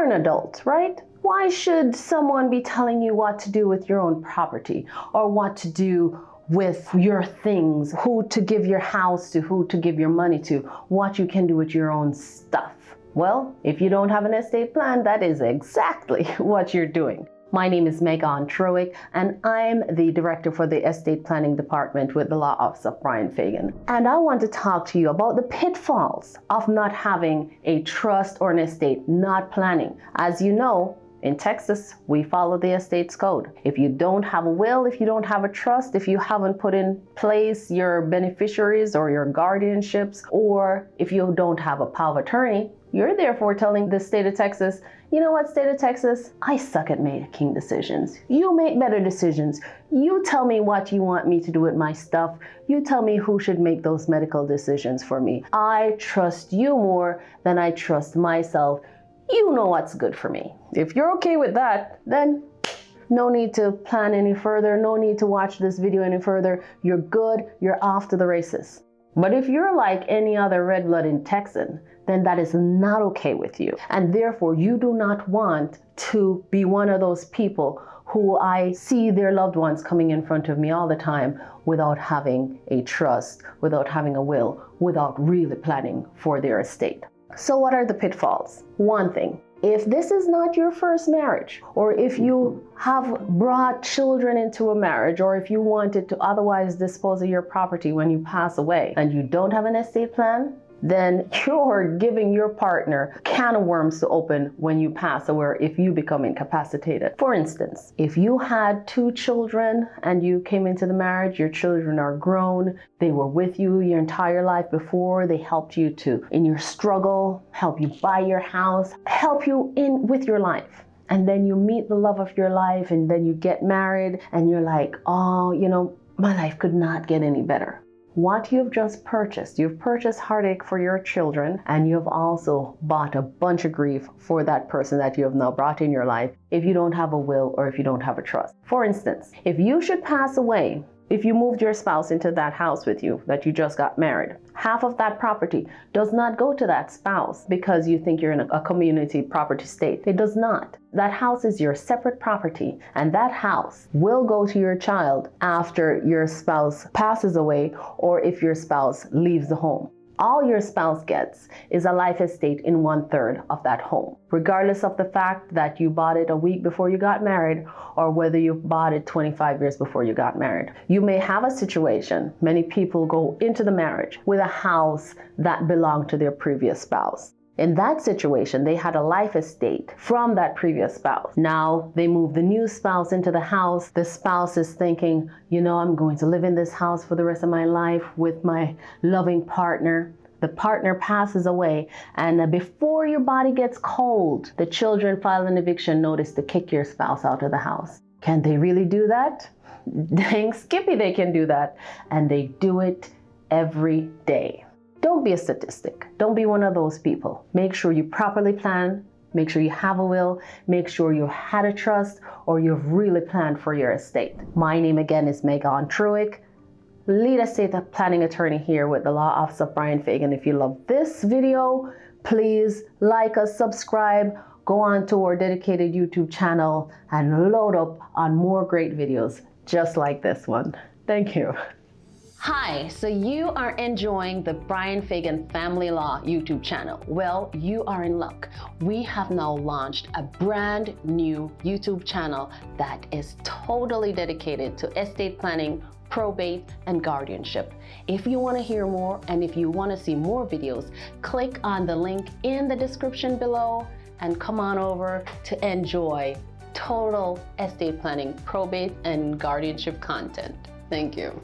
an adult, right? Why should someone be telling you what to do with your own property or what to do with your things, who to give your house to, who to give your money to, what you can do with your own stuff? Well, if you don't have an estate plan, that is exactly what you're doing. My name is Megan Truick, and I'm the director for the estate planning department with the law office of Bryan Fagan. And I want to talk to you about the pitfalls of not having a trust or an estate, not planning. As you know, in Texas, we follow the estates code. If you don't have a will, if you don't have a trust, if you haven't put in place your beneficiaries or your guardianships, or if you don't have a power of attorney, you're therefore telling the state of Texas, you know what, state of Texas, I suck at making decisions. You make better decisions. You tell me what you want me to do with my stuff. You tell me who should make those medical decisions for me. I trust you more than I trust myself. You know what's good for me. If you're okay with that, then no need to plan any further. No need to watch this video any further. You're good. You're off to the races. But if you're like any other red-blooded Texan, then that is not okay with you. And therefore, you do not want to be one of those people who I see their loved ones coming in front of me all the time without having a trust, without having a will, without really planning for their estate. So what are the pitfalls? One thing, if this is not your first marriage, or if you have brought children into a marriage, or if you wanted to otherwise dispose of your property when you pass away and you don't have an estate plan, then you're giving your partner a can of worms to open when you pass away if you become incapacitated. For instance, if you had 2 children and you came into the marriage, your children are grown, they were with you your entire life before, they helped you in your struggle, help you buy your house, help you with your life. And then you meet the love of your life and then you get married and you're like, oh, you know, my life could not get any better. What you've just purchased, you've purchased heartache for your children, and you've also bought a bunch of grief for that person that you have now brought in your life if you don't have a will or if you don't have a trust. For instance, if you should pass away, if you moved your spouse into that house with you that you just got married, half of that property does not go to that spouse because you think you're in a community property state. It does not. That house is your separate property, and that house will go to your child after your spouse passes away or if your spouse leaves the home. All your spouse gets is a life estate in 1/3 of that home, regardless of the fact that you bought it a week before you got married or whether you bought it 25 years before you got married. You may have a situation, many people go into the marriage with a house that belonged to their previous spouse. In that situation, they had a life estate from that previous spouse. Now they move the new spouse into the house. The spouse is thinking, you know, I'm going to live in this house for the rest of my life with my loving partner. The partner passes away, and before your body gets cold, the children file an eviction notice to kick your spouse out of the house. Can they really do that? Dang skippy, they can do that. And they do it every day. Don't be a statistic. Don't be one of those people. Make sure you properly plan. Make sure you have a will. Make sure you had a trust or you've really planned for your estate. My name again is Megan Truick, lead estate planning attorney here with the law office of Bryan Fagan. If you love this video, please like us, subscribe, go on to our dedicated YouTube channel and load up on more great videos just like this one. Thank you. Hi, so you are enjoying the Bryan Fagan Family Law YouTube channel. Well, you are in luck. We have now launched a brand new YouTube channel that is totally dedicated to estate planning, probate, and guardianship. If you want to hear more and if you want to see more videos, click on the link in the description below and come on over to enjoy total estate planning, probate, and guardianship content. Thank you.